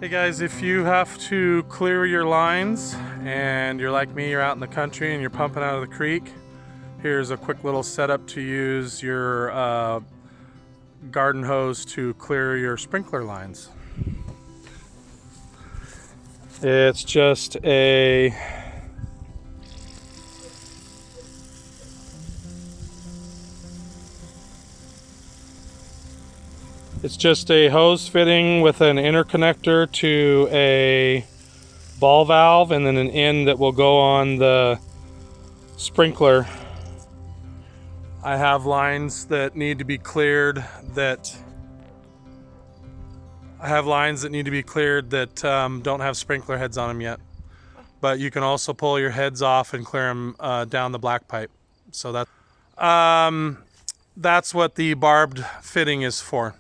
Hey guys, if you have to clear your lines and you're like me, you're out in the country and you're pumping out of the creek, here's a quick little setup to use your garden hose to clear your sprinkler lines. It's just a hose fitting with an interconnector to a ball valve and then an end that will go on the sprinkler. I have lines that need to be cleared that don't have sprinkler heads on them yet. But you can also pull your heads off and clear them down the black pipe. So that's what the barbed fitting is for.